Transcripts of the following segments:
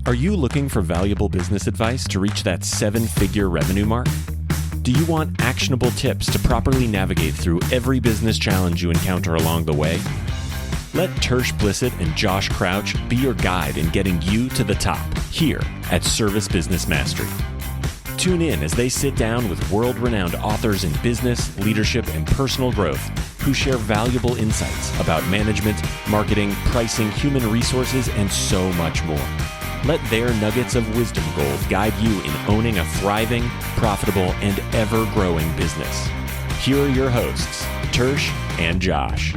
Are you looking for valuable business advice to reach that 7-figure revenue mark? Do you want actionable tips to properly navigate through every business challenge you encounter along the way? Let Tersh Blissett and Josh Crouch be your guide in getting you to the top here at Service Business Mastery. Tune in as they sit down with world-renowned authors in business, leadership, and personal growth who share valuable insights about management, marketing, pricing, human resources, and so much more. Let their nuggets of wisdom gold guide you in owning a thriving, profitable, and ever-growing business. Here are your hosts, Tersh and Josh.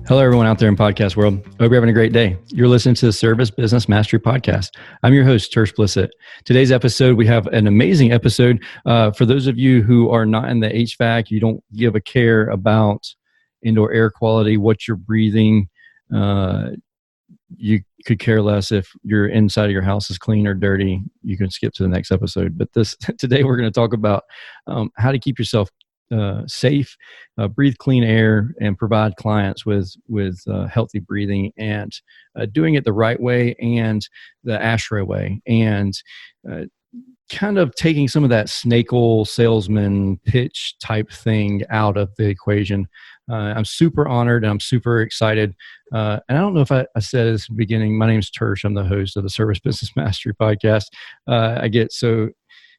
Hello, everyone out there in podcast world. Hope you're having a great day. You're listening to the Service Business Mastery Podcast. I'm your host, Tersh Blissett. Today's episode, we have an amazing episode. For those of you who are not in the HVAC, you don't give a care about indoor air quality, what you're breathing. You could care less if your inside of your house is clean or dirty. You can skip to the next episode. But today we're going to talk about how to keep yourself safe, breathe clean air, and provide clients with healthy breathing, and doing it the right way and the ASHRAE way, and kind of taking some of that snake oil salesman pitch type thing out of the equation. I'm super honored and I'm super excited. And I don't know if I said this in the beginning. My name is Tersh. I'm the host of the Service Business Mastery Podcast. I get so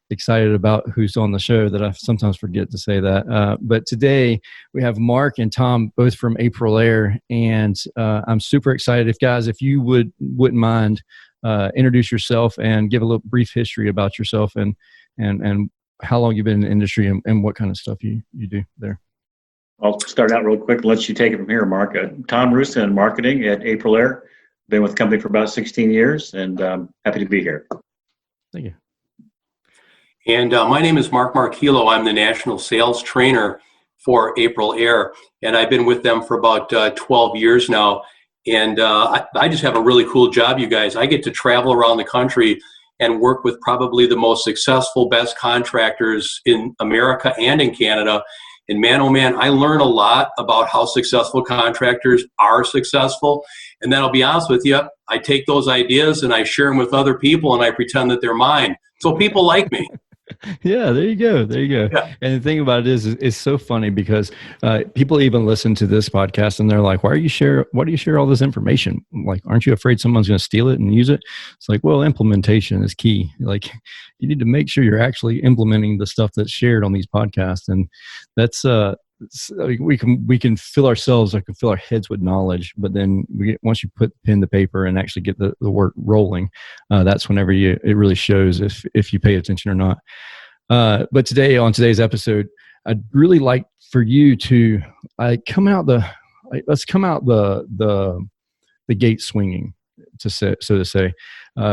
excited about who's on the show that I sometimes forget to say that. But today we have Marc and Tom, both from AprilAire, and I'm super excited. If you wouldn't mind, introduce yourself and give a little brief history about yourself and how long you've been in the industry and what kind of stuff you do there. I'll start out real quick and let you take it from here, Marc. Tom Rusin in marketing at AprilAire. Been with the company for about 16 years and happy to be here. Thank you. And my name is Marc Marchillo. I'm the national sales trainer for AprilAire, and I've been with them for about 12 years now. And I just have a really cool job, you guys. I get to travel around the country and work with probably the most successful, best contractors in America and in Canada. And man, oh man, I learn a lot about how successful contractors are successful. And then I'll be honest with you, I take those ideas and I share them with other people and I pretend that they're mine. So people like me. Yeah, there you go. Yeah. And the thing about it is it's so funny because people even listen to this podcast and they're like, why do you share all this information? Like, aren't you afraid someone's going to steal it and use it? It's like, well, implementation is key. Like, you need to make sure you're actually implementing the stuff that's shared on these podcasts. And that's we can fill ourselves, I can fill our heads with knowledge, but then once you put pen to paper and actually get the work rolling, that's whenever it really shows if you pay attention or not. But today, on today's episode, I'd really like for you to let's come out the gate swinging, so to say.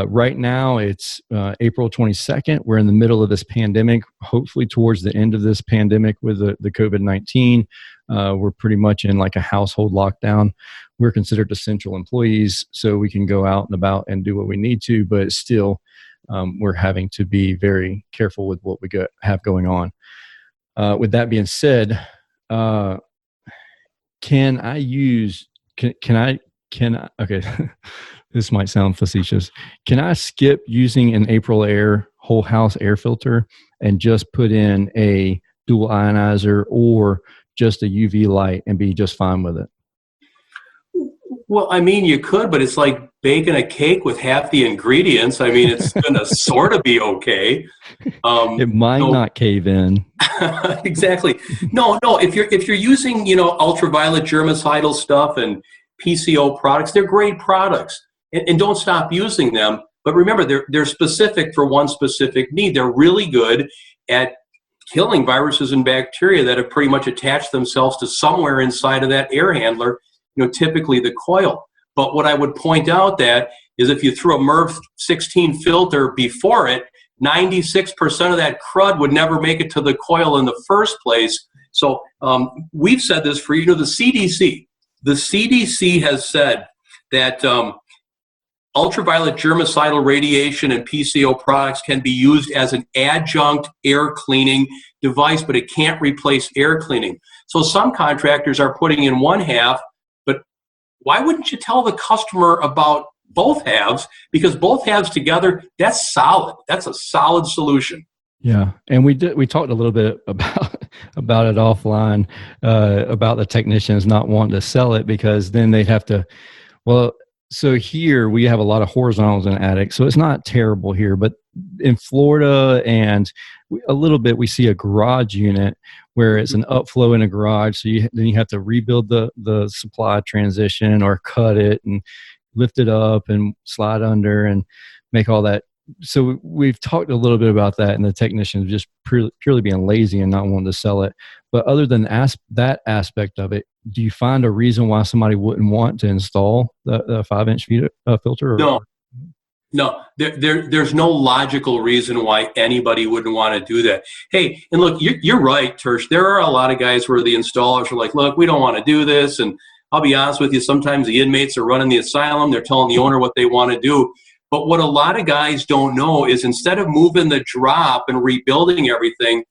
Right now, it's April 22nd. We're in the middle of this pandemic. Hopefully, towards the end of this pandemic with the COVID-19, we're pretty much in like a household lockdown. We're considered essential employees, so we can go out and about and do what we need to, but still, we're having to be very careful with what we have going on. With that being said, can I okay, this might sound facetious. Can I skip using an AprilAire whole house air filter and just put in a dual ionizer or just a UV light and be just fine with it? Well, I mean, you could, but it's like baking a cake with half the ingredients. I mean, it's going to sort of be okay. It might not cave in. Exactly. No. If you're using, ultraviolet germicidal stuff and PCO products, they're great products, and don't stop using them. But remember, they're specific for one specific need. They're really good at killing viruses and bacteria that have pretty much attached themselves to somewhere inside of that air handler. Typically the coil. But what I would point out that is if you threw a MERV 16 filter before it, 96% of that crud would never make it to the coil in the first place. So we've said this for, the CDC. The CDC has said that ultraviolet germicidal radiation and PCO products can be used as an adjunct air cleaning device, but it can't replace air cleaning. So some contractors are putting in one half, but why wouldn't you tell the customer about both halves? Because both halves together, that's solid. That's a solid solution. Yeah, and we talked a little bit about it offline, about the technicians not wanting to sell it because then they'd have to. Well, so here we have a lot of horizontals in attics, so it's not terrible here. But in Florida and a little bit, we see a garage unit where it's an upflow in a garage. So then you have to rebuild the supply transition or cut it and lift it up and slide under and make all that. So we've talked a little bit about that, and the technicians just purely being lazy and not wanting to sell it. But other than that aspect of it, do you find a reason why somebody wouldn't want to install the 5-inch filter? No, there's no logical reason why anybody wouldn't want to do that. Hey, and look, you're right, Tersh. There are a lot of guys where the installers are like, look, we don't want to do this. And I'll be honest with you, sometimes the inmates are running the asylum. They're telling the owner what they want to do. But what a lot of guys don't know is instead of moving the drop and rebuilding everything,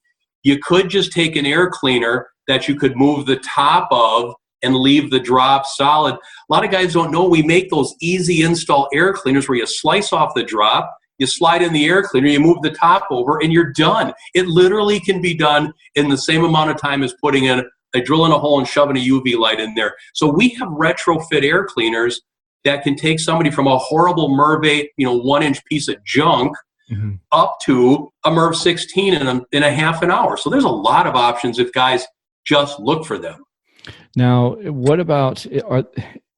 you could just take an air cleaner that you could move the top of and leave the drop solid. A lot of guys don't know we make those easy install air cleaners where you slice off the drop, you slide in the air cleaner, you move the top over, and you're done. It literally can be done in the same amount of time as putting in drilling a hole and shoving a UV light in there. So we have retrofit air cleaners that can take somebody from a horrible MERV 8, 1-inch piece of junk up to a MERV 16 in a half an hour. So there's a lot of options if guys just look for them. Now, what about,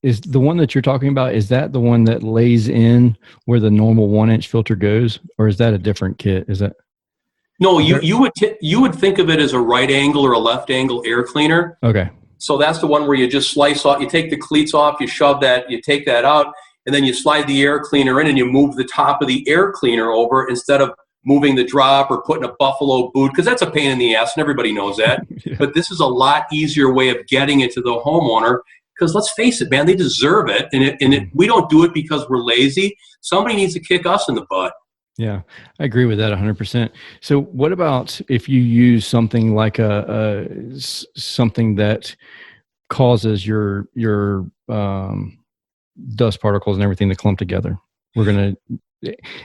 is the one that you're talking about, is that the one that lays in where the normal 1-inch filter goes, or is that a different kit? Is that? No, you would think of it as a right angle or a left angle air cleaner. Okay. So that's the one where you just slice off, you take the cleats off, you shove that, you take that out, and then you slide the air cleaner in and you move the top of the air cleaner over instead of moving the drop or putting a buffalo boot, because that's a pain in the ass and everybody knows that. Yeah. But this is a lot easier way of getting it to the homeowner, because let's face it, man, they deserve it. And we don't do it because we're lazy. Somebody needs to kick us in the butt. Yeah, I agree with that 100%. So what about if you use something like something that causes your dust particles and everything to clump together?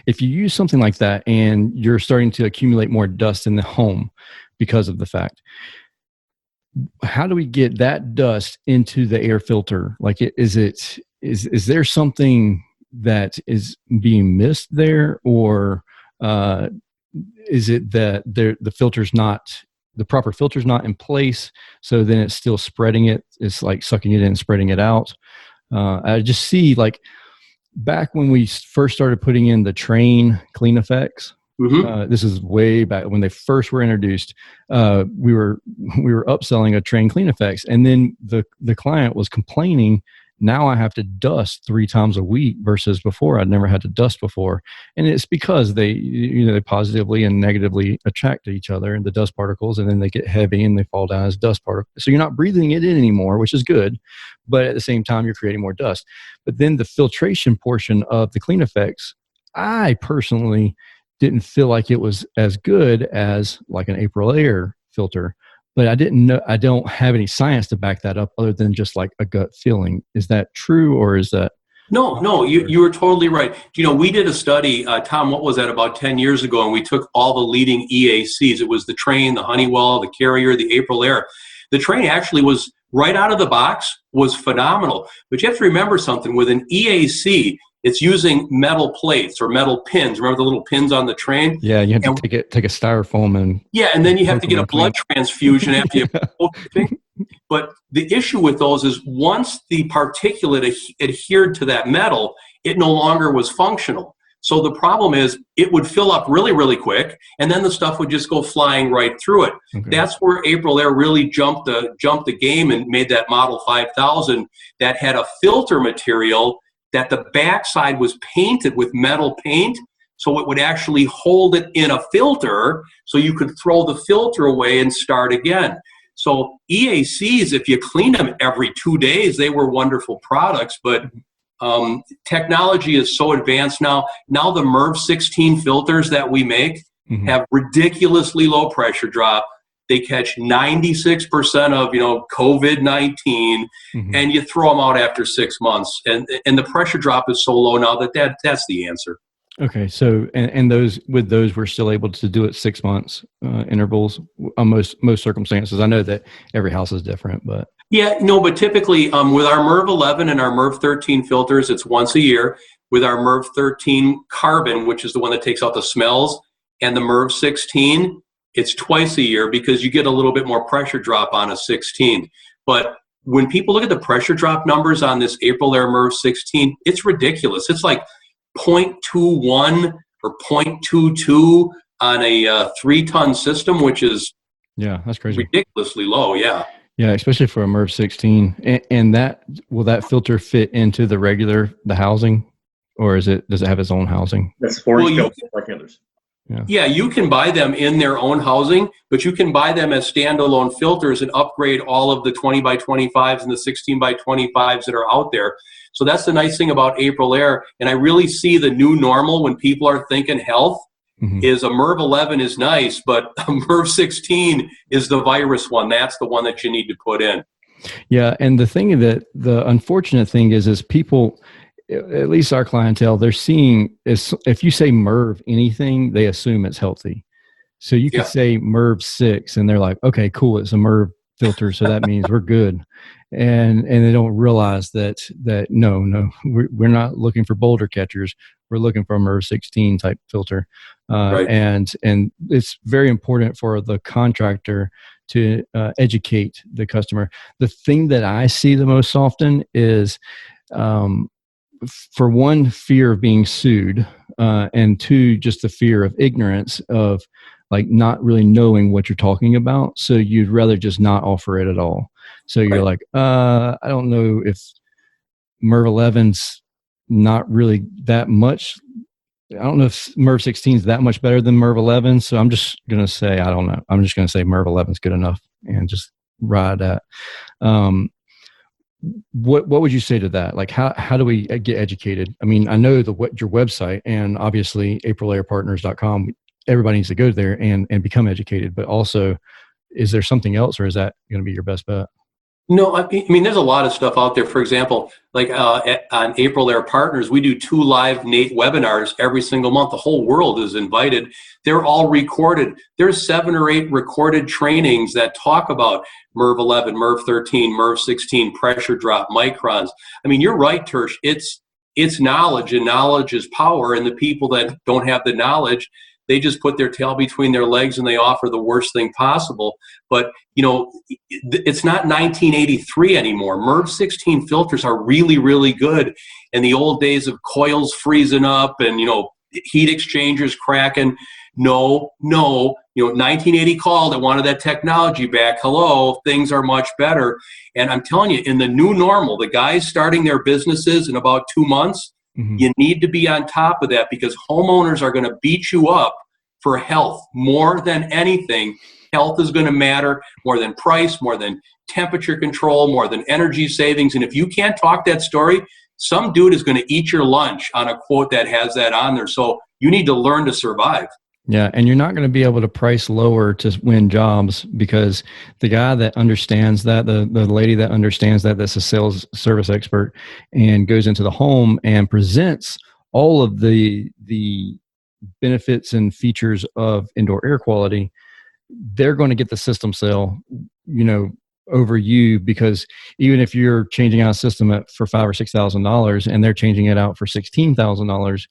If you use something like that and you're starting to accumulate more dust in the home because of the fact, how do we get that dust into the air filter? Like, is there something that is being missed there, or is it that the proper filter's not in place, so then it's still spreading it? It's like sucking it in and spreading it out. I just see, like, back when we first started putting in the Train clean effects, this is way back when they first were introduced, we were upselling a Train clean effects, and then the client was complaining, now I have to dust 3 times a week versus before I'd never had to dust before. And it's because they positively and negatively attract to each other and the dust particles, and then they get heavy and they fall down as dust particles. So you're not breathing it in anymore, which is good, but at the same time you're creating more dust. But then the filtration portion of the clean effects, I personally didn't feel like it was as good as like an AprilAire filter. But I didn't know, I don't have any science to back that up other than just like a gut feeling. Is that true, or is that? No, you were totally right. We did a study, Tom, what was that, about 10 years ago, and we took all the leading EACs. It was the Train, the Honeywell, the Carrier, the AprilAire. The Train actually was, right out of the box, was phenomenal. But you have to remember something. With an EAC, it's using metal plates or metal pins. Remember the little pins on the Train? Yeah, you have to take a styrofoam and... Yeah, and then you have to get a blood transfusion after you poke the thing. But the issue with those is once the particulate adhered to that metal, it no longer was functional. So the problem is it would fill up really, really quick, and then the stuff would just go flying right through it. Okay. That's where AprilAire really jumped the game and made that Model 5000 that had a filter material that the backside was painted with metal paint, so it would actually hold it in a filter, so you could throw the filter away and start again. So EACs, if you clean them every 2 days, they were wonderful products, but technology is so advanced now. Now the MERV 16 filters that we make have ridiculously low pressure drop. they catch 96% of, COVID-19, and you throw them out after 6 months. And the pressure drop is so low now that's the answer. Okay, so and those we're still able to do it 6 months intervals on most circumstances. I know that every house is different, but yeah, no, but typically with our MERV 11 and our MERV 13 filters, it's once a year. With our MERV 13 carbon, which is the one that takes out the smells, and the MERV 16, it's twice a year because you get a little bit more pressure drop on a 16. But when people look at the pressure drop numbers on this Aprilaire MERV 16, it's ridiculous. It's like 0.21 or 0.22 on a 3-ton system, which is that's crazy, ridiculously low. Yeah, especially for a MERV 16. And that will that filter fit into the housing, or does it have its own housing? That's 40 filters like others. Yeah, you can buy them in their own housing, but you can buy them as standalone filters and upgrade all of the 20 by 25s and the 16 by 25s that are out there. So that's the nice thing about Aprilaire. And I really see the new normal when people are thinking health is a MERV 11 is nice, but a MERV 16 is the virus one. That's the one that you need to put in. Yeah, and the unfortunate thing is people, at least our clientele, they're seeing is if you say MERV anything, they assume it's healthy. So you could say MERV 6 and they're like, okay, cool, it's a MERV filter, so that means we're good. And they don't realize that no, we're not looking for boulder catchers. We're looking for a MERV 16 type filter. Right. And it's very important for the contractor to educate the customer. The thing that I see the most often is for one, fear of being sued, and two, just the fear of ignorance of like not really knowing what you're talking about. So you'd rather just not offer it at all. So you're like, I don't know if MERV 11's not really that much. I don't know if MERV 16 is that much better than MERV 11. So I'm just going to say, I don't know. I'm just going to say MERV 11 is good enough and just ride that. What would you say to that? Like, how do we get educated? I mean, I know your website and obviously AprilAirePartners.com, everybody needs to go there and become educated, but also is there something else, or is that going to be your best bet? No, I mean, there's a lot of stuff out there. For example, like on Aprilaire Partners, we do 2 live webinars every single month. The whole world is invited. They're all recorded. There's 7 or 8 recorded trainings that talk about MERV 11, MERV 13, MERV 16, pressure drop, microns. I mean, you're right, Tersh. It's knowledge, and knowledge is power. And the people that don't have the knowledge, they just put their tail between their legs and they offer the worst thing possible. But, it's not 1983 anymore. MERV 16 filters are really, really good. In the old days of coils freezing up and, heat exchangers cracking, no, 1980 called. It wanted that technology back. Hello, things are much better. And I'm telling you, in the new normal, the guys starting their businesses in about 2 months, you need to be on top of that because homeowners are going to beat you up for health more than anything. Health is going to matter more than price, more than temperature control, more than energy savings. And if you can't talk that story, some dude is going to eat your lunch on a quote that has that on there. So you need to learn to survive. Yeah, and you're not going to be able to price lower to win jobs because the guy that understands that, the lady that understands that, that's a sales service expert and goes into the home and presents all of the benefits and features of indoor air quality, they're going to get the system sale, over you, because even if you're changing out a system for $5,000 or $6,000 and they're changing it out for $16,000,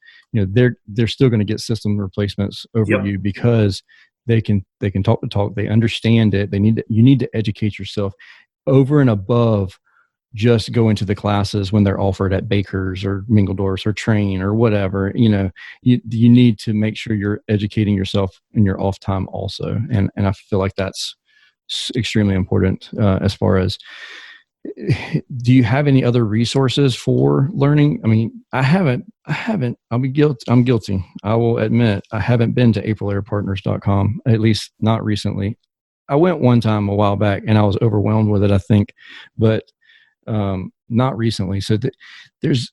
they're still going to get system replacements over you because they can talk the talk, they understand it. You need to educate yourself over and above just going to the classes when they're offered at Baker's or Mingledorff's or Train or whatever. You need to make sure you're educating yourself in your off time also, and I feel like that's extremely important. As far as, do you have any other resources for learning? I mean, I haven't. I'm guilty. I will admit I haven't been to AprilAirePartners.com, at least not recently. I went one time a while back and I was overwhelmed with it, I think, but not recently. So there's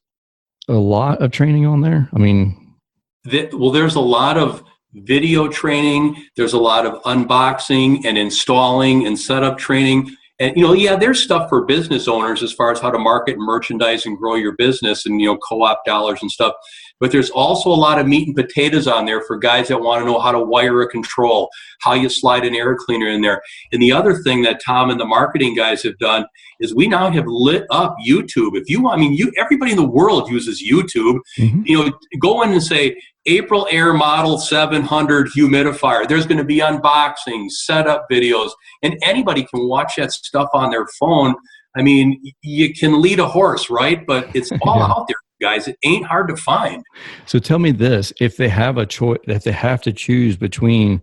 a lot of training on there. I mean, there's a lot of video training. There's a lot of unboxing and installing and setup training. And, there's stuff for business owners as far as how to market and merchandise and grow your business and, co-op dollars and stuff. But there's also a lot of meat and potatoes on there for guys that want to know how to wire a control, how you slide an air cleaner in there. And the other thing that Tom and the marketing guys have done is we now have lit up YouTube. If you want, everybody in the world uses YouTube. Mm-hmm. Go in and say, AprilAire Model 700 humidifier. There's going to be unboxing, setup videos, and anybody can watch that stuff on their phone. You can lead a horse, right? But it's all out there, guys. It ain't hard to find. So tell me this: if they have a choice, if they have to choose between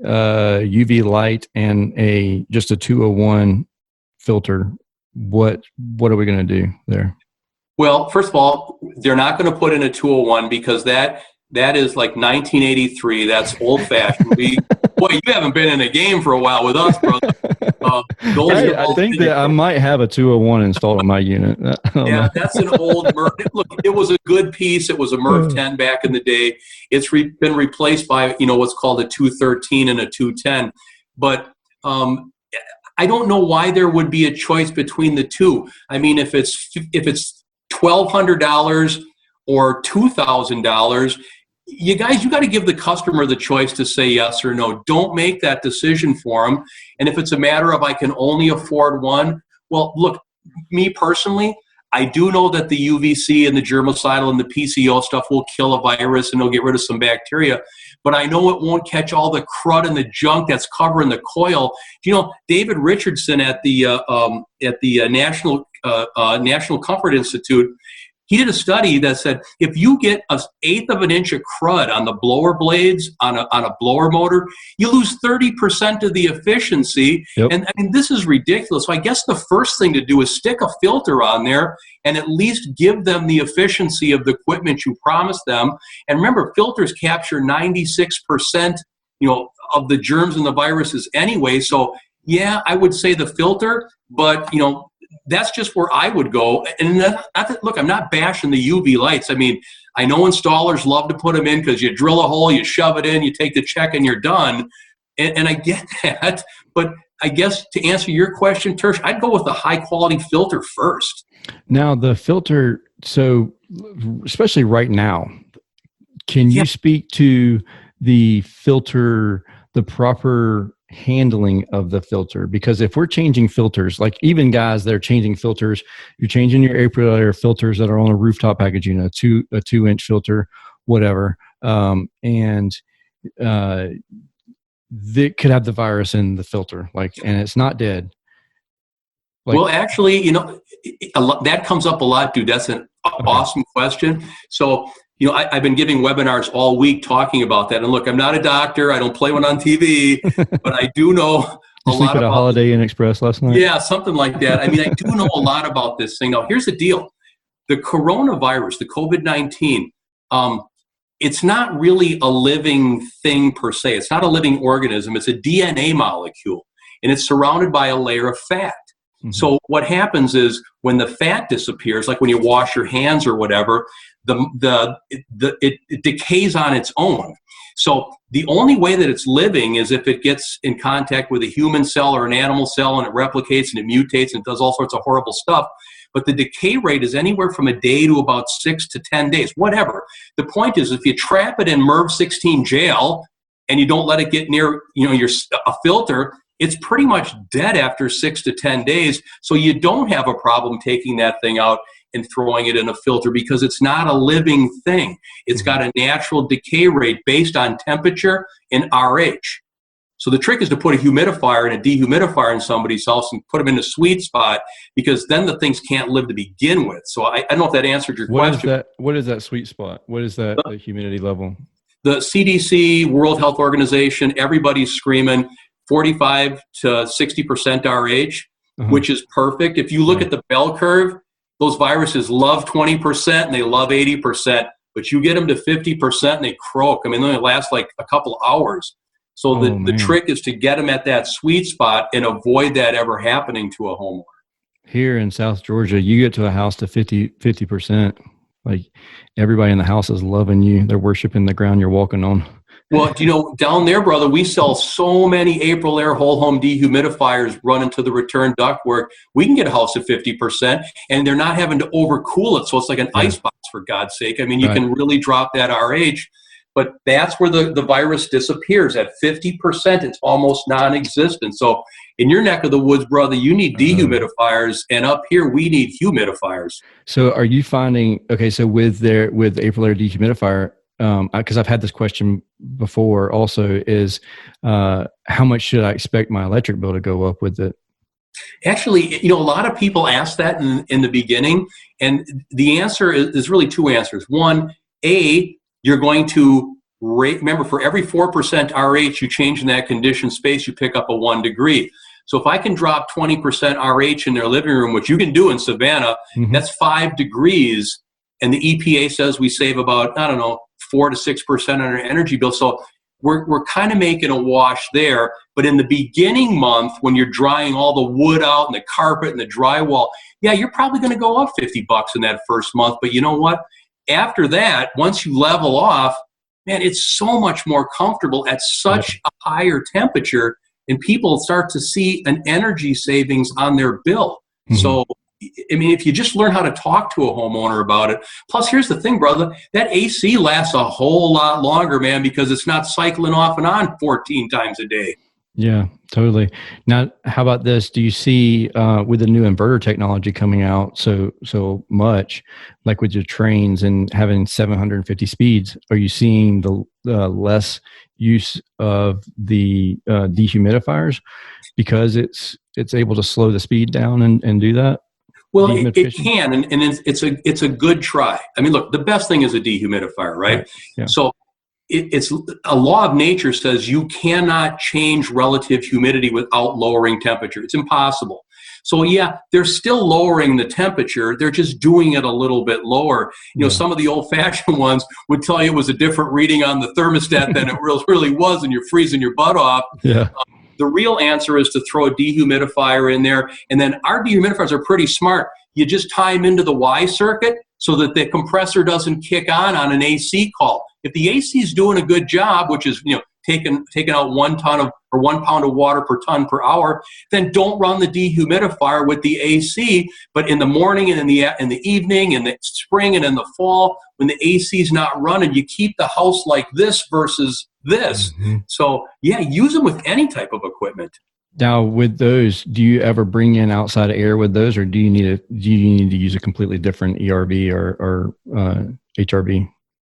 UV light and just a 201 filter, what are we going to do there? Well, first of all, they're not going to put in a 201 because that is like 1983. That's old-fashioned. Boy, you haven't been in a game for a while with us, brother. I think that I might have a 201 installed on my unit. That's an old MERV. Look, it was a good piece. It was a MERV 10 back in the day. It's been replaced by what's called a 213 and a 210. But I don't know why there would be a choice between the two. If it's $1,200 or $2,000, you got to give the customer the choice to say yes or no. Don't make that decision for them. And if it's a matter of I can only afford one, well, look, me personally, I do know that the UVC and the germicidal and the PCO stuff will kill a virus and it'll get rid of some bacteria. But I know it won't catch all the crud and the junk that's covering the coil. David Richardson at the National Comfort Institute, he did a study that said if you get 1/8 of an inch of crud on the blower blades on a blower motor, you lose 30% of the efficiency. Yep. And this is ridiculous. So I guess the first thing to do is stick a filter on there and at least give them the efficiency of the equipment you promised them. And remember, filters capture 96%, of the germs and the viruses anyway. So yeah, I would say the filter, but that's just where I would go. And look, I'm not bashing the UV lights. I know installers love to put them in because you drill a hole, you shove it in, you take the check, and you're done. And I get that. But I guess to answer your question, Tersh, I'd go with a high-quality filter first. Now, the filter, so especially right now, can you speak to the filter, the proper handling of the filter? Because if we're changing filters, like even guys that are changing filters, you're changing your AprilAire filters that are on a rooftop packaging, a 2-inch filter, whatever, and they could have the virus in the filter, and it's not dead. Well, actually, that comes up a lot, dude. That's an awesome question. So I've been giving webinars all week talking about that. And look, I'm not a doctor. I don't play one on TV, but I do know a lot about. At a Holiday Inn Express last night? Yeah, something like that. I do know a lot about this thing. Now, here's the deal. The coronavirus, the COVID-19, it's not really a living thing per se. It's not a living organism. It's a DNA molecule, and it's surrounded by a layer of fat. Mm-hmm. So what happens is when the fat disappears, like when you wash your hands or whatever, it decays on its own. So the only way that it's living is if it gets in contact with a human cell or an animal cell and it replicates and it mutates and it does all sorts of horrible stuff. But the decay rate is anywhere from a day to about 6 to 10 days, whatever. The point is, if you trap it in MERV 16 jail and you don't let it get near a filter, it's pretty much dead after 6 to 10 days. So you don't have a problem taking that thing out and throwing it in a filter because it's not a living thing. It's got a natural decay rate based on temperature and RH. So the trick is to put a humidifier and a dehumidifier in somebody's house and put them in a sweet spot, because then the things can't live to begin with. So I don't know if that answered your question. What is that sweet spot? What is that the humidity level? The CDC, World Health Organization, everybody's screaming 45 to 60% RH, which is perfect. If you look at the bell curve, those viruses love 20% and they love 80%, but you get them to 50% and they croak. They only last like a couple hours. So the trick is to get them at that sweet spot and avoid that ever happening to a homeowner. Here in South Georgia, you get to a house to 50%. Like everybody in the house is loving you. They're worshiping the ground you're walking on. Well, down there, brother, we sell so many AprilAire whole home dehumidifiers running to the return ductwork. We can get a house at 50%, and they're not having to overcool it. So it's like an icebox, for God's sake. I mean, you can really drop that RH, but that's where the virus disappears. At 50%, it's almost non-existent. So in your neck of the woods, brother, you need dehumidifiers, and up here, we need humidifiers. So are you finding, okay, so with AprilAire dehumidifier, because I've had this question before also, is how much should I expect my electric bill to go up with it? Actually, a lot of people ask that in the beginning, and the answer is really two answers. One, you're going to remember, for every 4% RH you change in that conditioned space, you pick up a 1 degree. So if I can drop 20% RH in their living room, which you can do in Savannah, that's 5 degrees, and the EPA says we save about, 4 to 6% on our energy bill. So we're kind of making a wash there. But in the beginning month, when you're drying all the wood out and the carpet and the drywall, you're probably going to go up $50 in that first month. But you know what? After that, once you level off, man, it's so much more comfortable at such a higher temperature, and people start to see an energy savings on their bill. So, I mean, if you just learn how to talk to a homeowner about it. Plus, here's the thing, brother, that AC lasts a whole lot longer, man, because it's not cycling off and on 14 times a day. Yeah, totally. Now, how about this? Do you see with the new inverter technology coming out so much, like with your trains and having 750 speeds, are you seeing the less use of the dehumidifiers because it's able to slow the speed down and do that? Well, it can, and it's a good try. I mean, look, the best thing is a dehumidifier, right? Yeah. So it's a law of nature says you cannot change relative humidity without lowering temperature. It's impossible. So they're still lowering the temperature. They're just doing it a little bit lower. Some of the old-fashioned ones would tell you it was a different reading on the thermostat than it really was, and you're freezing your butt off. Yeah. The real answer is to throw a dehumidifier in there. And then our dehumidifiers are pretty smart. You just tie them into the Y circuit so that the compressor doesn't kick on an AC call. If the AC is doing a good job, which is, taking out 1 pound of water per ton per hour, then don't run the dehumidifier with the AC. But in the morning and in the evening, in the spring and in the fall, when the AC is not running, you keep the house like this versus this. So use them with any type of equipment. Now, with those, do you ever bring in outside air with those, or do you need to use a completely different ERV or HRV?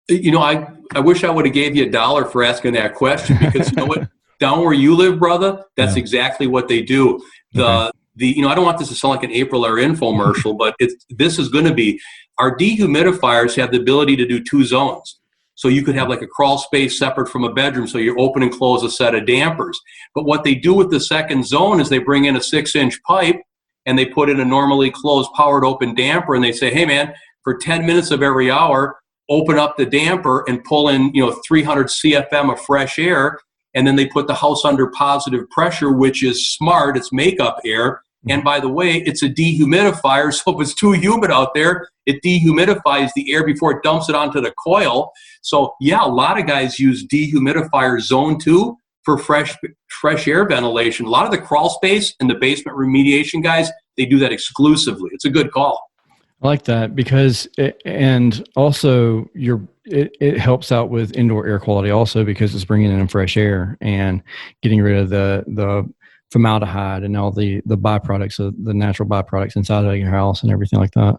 I wish I would have gave you $1 for asking that question, because you know what, down where you live, brother, that's exactly what they do. I don't want this to sound like an AprilAire infomercial, but this is going to be, our dehumidifiers have the ability to do 2 zones. So you could have like a crawl space separate from a bedroom, so you open and close a set of dampers. But what they do with the second zone is they bring in a 6-inch pipe and they put in a normally closed powered open damper, and they say, hey man, for 10 minutes of every hour, open up the damper and pull in 300 CFM of fresh air, and then they put the house under positive pressure, which is smart. It's makeup air. And by the way, it's a dehumidifier, so if it's too humid out there, it dehumidifies the air before it dumps it onto the coil. So a lot of guys use dehumidifier zone 2 for fresh air ventilation. A lot of the crawl space and the basement remediation guys, they do that exclusively. It's a good call. I like that because it helps out with indoor air quality also, because it's bringing in fresh air and getting rid of the formaldehyde and all the byproducts, of the natural byproducts inside of your house and everything like that.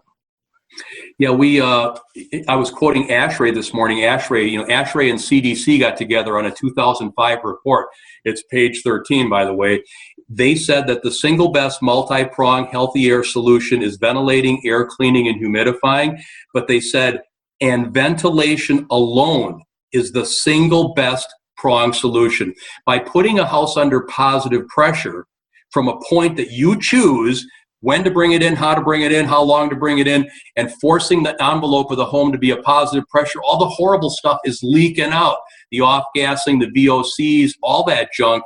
Yeah, I was quoting ASHRAE this morning. ASHRAE and CDC got together on a 2005 report. It's page 13, by the way. They said that the single best multi-pronged healthy air solution is ventilating, air cleaning, and humidifying. But they said, and ventilation alone is the single best prong solution. By putting a house under positive pressure from a point that you choose, when to bring it in, how to bring it in, how long to bring it in, and forcing the envelope of the home to be a positive pressure, all the horrible stuff is leaking out. The off-gassing, the VOCs, all that junk,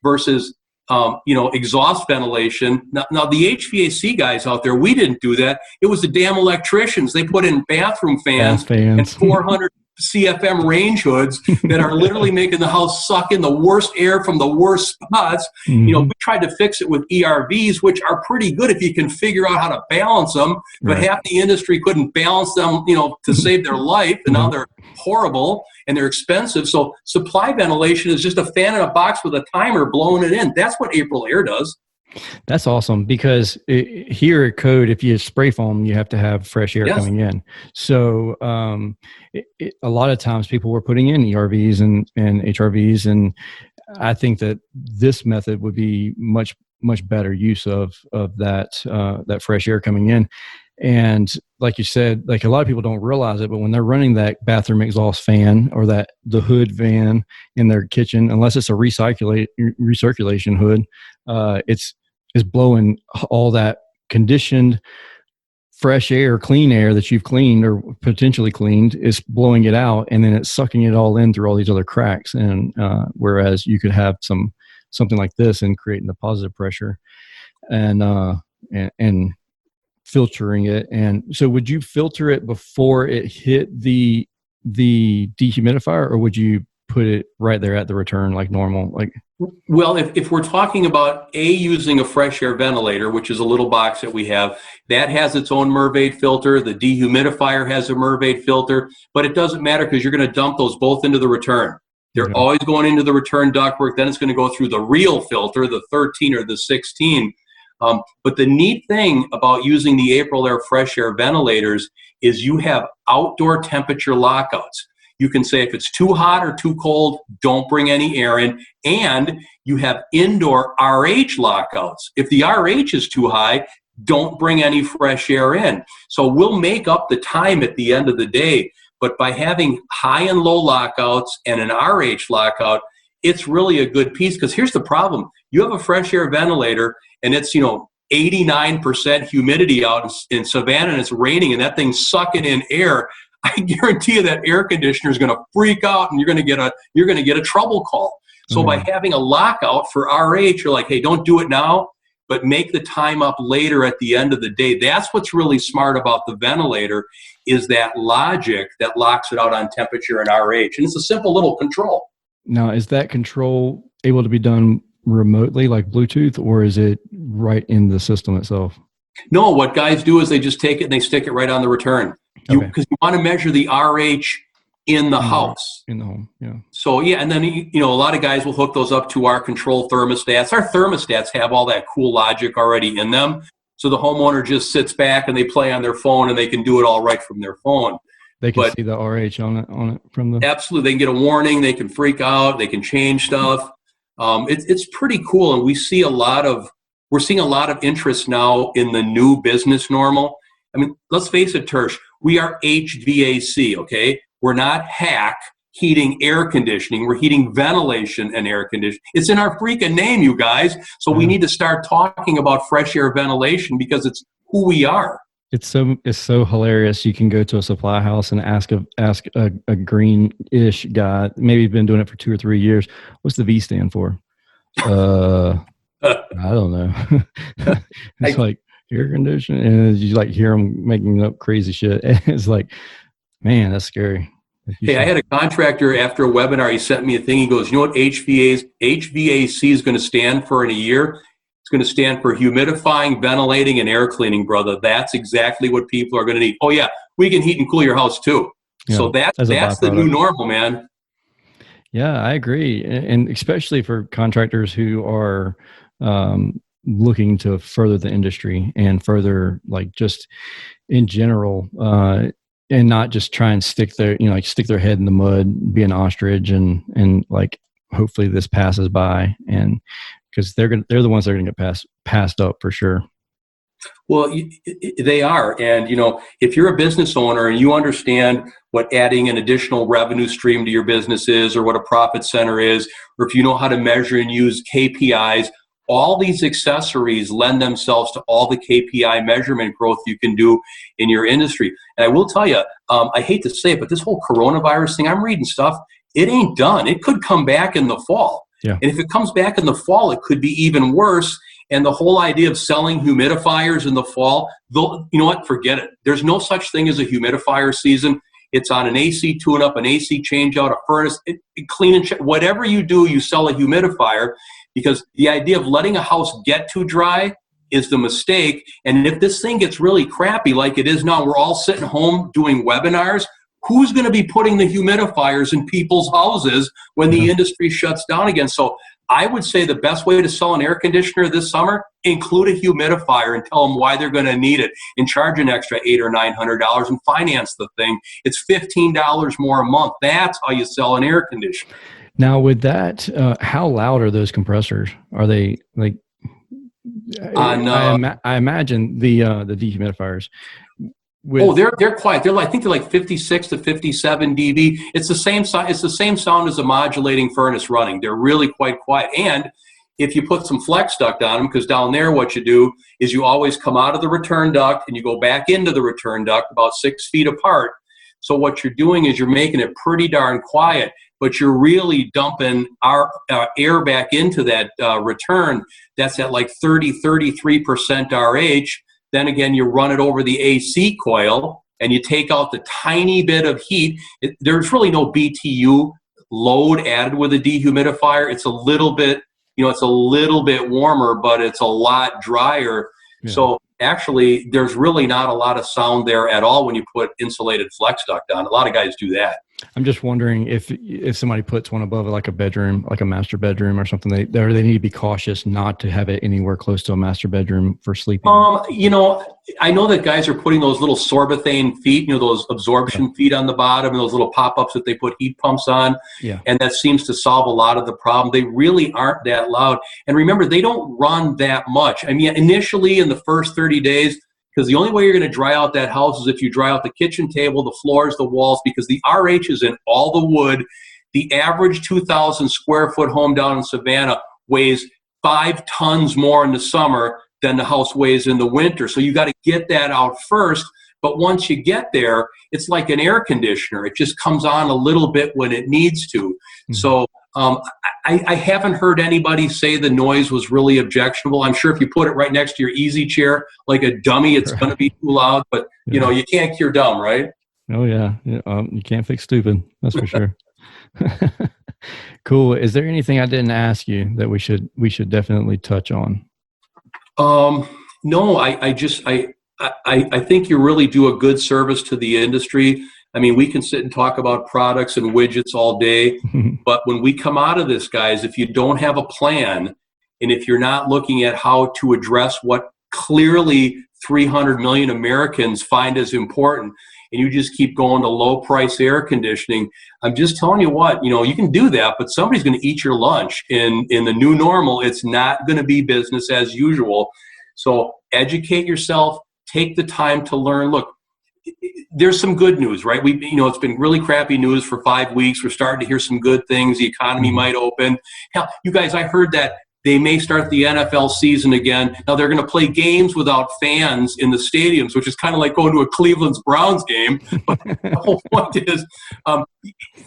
versus exhaust ventilation. Now the HVAC guys out there, we didn't do that. It was the damn electricians. They put in bathroom fans. And 400 CFM range hoods that are literally making the house suck in the worst air from the worst spots. Mm-hmm. You know, we tried to fix it with ERVs, which are pretty good if you can figure out how to balance them, but Right. half the industry couldn't balance them, you know, to save their life, and now they're horrible and they're expensive. So supply ventilation is just a fan in a box with a timer blowing it in. That's what AprilAire does. That's awesome, because here at Code, if you spray foam, you have to have fresh air coming in. So a lot of times people were putting in ERVs and HRVs, and I think that this method would be much better use of that fresh air coming in. And like you said, like a lot of people don't realize it, but when they're running that bathroom exhaust fan or the hood fan in their kitchen, unless it's a recirculation hood, it's blowing all that conditioned fresh air, clean air that you've cleaned or potentially cleaned, is blowing it out, and then it's sucking it all in through all these other cracks. And whereas you could have something like this and creating the positive pressure and filtering it. And so would you filter it before it hit the dehumidifier, or would you put it right there at the return like normal? Well, if we're talking about using a fresh air ventilator, which is a little box that we have, that has its own Mervaid filter. The dehumidifier has a Mervaid filter, but it doesn't matter because you're going to dump those both into the return. They're always going into the return ductwork. Then it's going to go through the real filter, the 13 or the 16. But the neat thing about using the AprilAire fresh air ventilators is you have outdoor temperature lockouts. You can say if it's too hot or too cold, don't bring any air in. And you have indoor RH lockouts. If the RH is too high, don't bring any fresh air in. So we'll make up the time at the end of the day. But by having high and low lockouts and an RH lockout, it's really a good piece. Because here's the problem. You have a fresh air ventilator and it's, 89% humidity out in Savannah and it's raining and that thing's sucking in air. I guarantee you that air conditioner is going to freak out and you're going to get a trouble call. So by having a lockout for RH, you're like, hey, don't do it now, but make the time up later at the end of the day. That's what's really smart about the ventilator, is that logic that locks it out on temperature and RH. And it's a simple little control. Now, is that control able to be done remotely, like Bluetooth, or is it right in the system itself? No, what guys do is they just take it and they stick it right on the return. Because you want to measure the RH in the house. In the home, yeah. So, and then, a lot of guys will hook those up to our control thermostats. Our thermostats have all that cool logic already in them. So the homeowner just sits back and they play on their phone and they can do it all right from their phone. They can see the RH on it from the... Absolutely. They can get a warning. They can freak out. They can change stuff. It's pretty cool. And we're seeing a lot of interest now in the new business normal. I mean, let's face it, Tersh, we are HVAC, okay? We're not HAC, heating, air conditioning. We're heating, ventilation, and air conditioning. It's in our freaking name, you guys. So we need to start talking about fresh air ventilation because it's who we are. It's so hilarious. You can go to a supply house and ask a green-ish guy, maybe been doing it for 2 or 3 years. What's the V stand for? I don't know. It's like air conditioning, and you like hear them making up crazy shit. It's like, man, that's scary. Hey, I had a contractor after a webinar. He sent me a thing. He goes, you know what HVAC is going to stand for in a year? It's going to stand for humidifying, ventilating, and air cleaning, brother. That's exactly what people are going to need. Oh, yeah, we can heat and cool your house, too. Yeah, so that's the new normal, man. Yeah, I agree. And especially for contractors who are looking to further the industry and further, like, just in general, and not just try and stick their head in the mud, be an ostrich, and like, hopefully this passes by, and because they're the ones that are going to get passed up for sure. Well, they are. And, if you're a business owner and you understand what adding an additional revenue stream to your business is, or what a profit center is, or if you know how to measure and use KPIs, all these accessories lend themselves to all the KPI measurement growth you can do in your industry. And I will tell you, I hate to say it, but this whole coronavirus thing, I'm reading stuff, it ain't done. It could come back in the fall. Yeah. And if it comes back in the fall, it could be even worse. And the whole idea of selling humidifiers in the fall, though, you know what? Forget it. There's no such thing as a humidifier season. it's on an AC tune-up, an AC change-out, a furnace, clean and check. Whatever you do, you sell a humidifier, because the idea of letting a house get too dry is the mistake. And if this thing gets really crappy like it is now, we're all sitting home doing webinars, who's going to be putting the humidifiers in people's houses when the industry shuts down again? So I would say the best way to sell an air conditioner this summer, include a humidifier and tell them why they're going to need it, and charge an extra $800 or $900 and finance the thing. It's $15 more a month. That's how you sell an air conditioner. Now, with that, how loud are those compressors? Are they like? I imagine the dehumidifiers. They're quiet. I think they're like 56 to 57 dB. It's the same size. It's the same sound as a modulating furnace running. They're really quite quiet. And if you put some flex duct on them, because down there what you do is you always come out of the return duct and you go back into the return duct about 6 feet apart. So what you're doing is you're making it pretty darn quiet, but you're really dumping our air back into that return. That's at like 33% RH. Then again, you run it over the AC coil and you take out the tiny bit of heat. There's really no BTU load added with a dehumidifier. It's a little bit, it's a little bit warmer, but it's a lot drier. Yeah. So actually, there's really not a lot of sound there at all when you put insulated flex duct on. A lot of guys do that. I'm just wondering if somebody puts one above it, like a bedroom, like a master bedroom or something, they need to be cautious not to have it anywhere close to a master bedroom for sleeping. I know that guys are putting those little sorbethane feet, those absorption feet on the bottom, and those little pop-ups that they put heat pumps on. Yeah. And that seems to solve a lot of the problem. They really aren't that loud. And remember, they don't run that much. I mean, initially in the first 30 days, because the only way you're going to dry out that house is if you dry out the kitchen table, the floors, the walls, because the RH is in all the wood. The average 2,000 square foot home down in Savannah weighs 5 tons more in the summer than the house weighs in the winter. So you got to get that out first. But once you get there, it's like an air conditioner. It just comes on a little bit when it needs to. Mm-hmm. So I haven't heard anybody say the noise was really objectionable. I'm sure if you put it right next to your easy chair like a dummy, it's going to be too loud. But, you can't cure dumb, right? Oh, yeah. You can't fix stupid. That's for sure. Cool. Is there anything I didn't ask you that we should definitely touch on? No, I think you really do a good service to the industry. I mean, we can sit and talk about products and widgets all day, but when we come out of this, guys, if you don't have a plan, and if you're not looking at how to address what clearly 300 million Americans find as important, and you just keep going to low price air conditioning, I'm just telling you what, you can do that, but somebody's going to eat your lunch. In the new normal, it's not going to be business as usual. So educate yourself, take the time to learn. Look, there's some good news, right? It's been really crappy news for 5 weeks. We're starting to hear some good things. The economy might open. Hell, you guys, I heard that they may start the NFL season again. Now they're going to play games without fans in the stadiums, which is kind of like going to a Cleveland Browns game. But the whole point is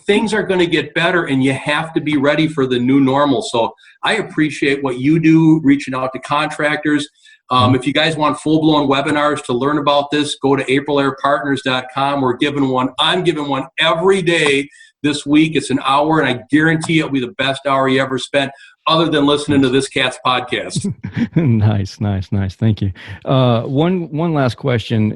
things are going to get better, and you have to be ready for the new normal. So I appreciate what you do, reaching out to contractors. If you guys want full-blown webinars to learn about this, go to AprilAirePartners.com. I'm giving one every day this week. It's an hour, and I guarantee it'll be the best hour you ever spent, other than listening to this cat's podcast. Nice. Thank you. One last question.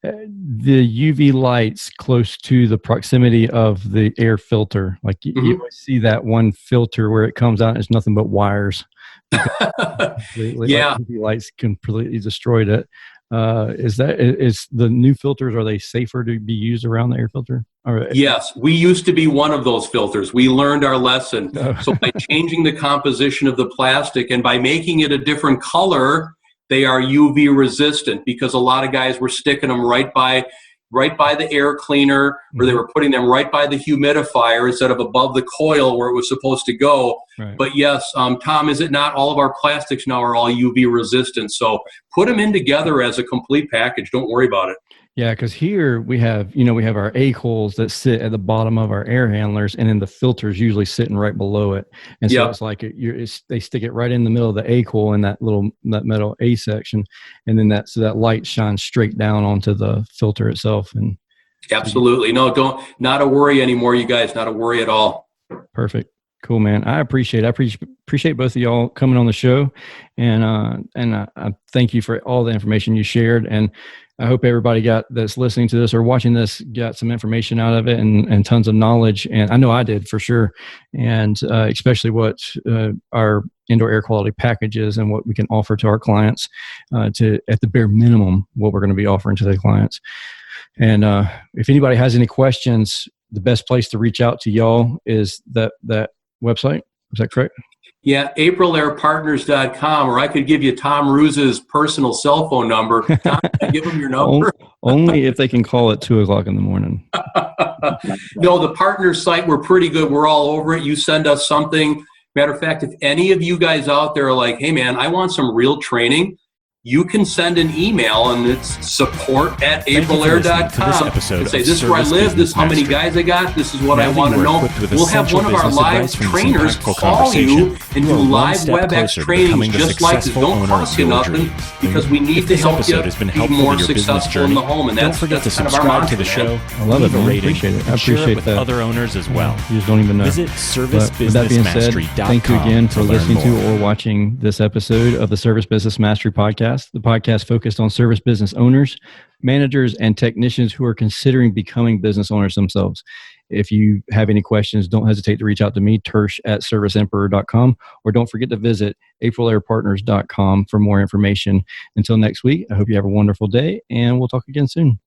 The UV lights close to the proximity of the air filter, like you always see that one filter where it comes out, it's nothing but wires. Yeah, UV lights completely destroyed it. Is the new filters, are they safer to be used around the air filter? Yes, we used to be one of those filters. We learned our lesson. So by changing the composition of the plastic and by making it a different color, they are UV resistant, because a lot of guys were sticking them right by the air cleaner, or they were putting them right by the humidifier instead of above the coil where it was supposed to go. Right. But yes, Tom, is it not all of our plastics now are all UV resistant? So put them in together as a complete package. Don't worry about it. Yeah, because here we have our A coils that sit at the bottom of our air handlers, and then the filter's usually sitting right below it. And so it's like they stick it right in the middle of the A coil in that metal A section, and then that light shines straight down onto the filter itself. And Absolutely. No, not a worry anymore, you guys. Not a worry at all. Perfect. Cool, man. I appreciate both of y'all coming on the show, and I thank you for all the information you shared. And I hope everybody that's listening to this or watching this got some information out of it and tons of knowledge. And I know I did for sure. And especially what our indoor air quality package is and what we can offer to our clients to at the bare minimum what we're going to be offering to the clients. And if anybody has any questions, the best place to reach out to y'all is that website. Is that correct? Yeah, AprilAirePartners.com, or I could give you Tom Ruse's personal cell phone number. Tom, can I give him your number? Only if they can call at 2:00 in the morning. No, the partner site, we're pretty good. We're all over it. You send us something. Matter of fact, if any of you guys out there are like, hey, man, I want some real training, you can send an email, and it's support@AprilAire.com. Say, this is where I live, this is how many guys I got, this is what I want to know. We'll have one of our live trainers call you and do live WebEx trainings just like this. Don't cost you nothing, because we need to help you be more successful in the home. And that's don't forget to kind of our subscribe mantra, to the show. I love it, Leave a man. rating. Appreciate it. I And share appreciate with that. other owners as well. You just don't even know. Visit But with that being said, servicebusinessmastery.com. thank you again for to learn listening more. to or watching this episode of the Service Business Mastery Podcast. The podcast focused on service business owners, managers, and technicians who are considering becoming business owners themselves. If you have any questions, don't hesitate to reach out to me, Tersh@serviceemperor.com, or don't forget to visit AprilAirePartners.com for more information. Until next week, I hope you have a wonderful day, and we'll talk again soon.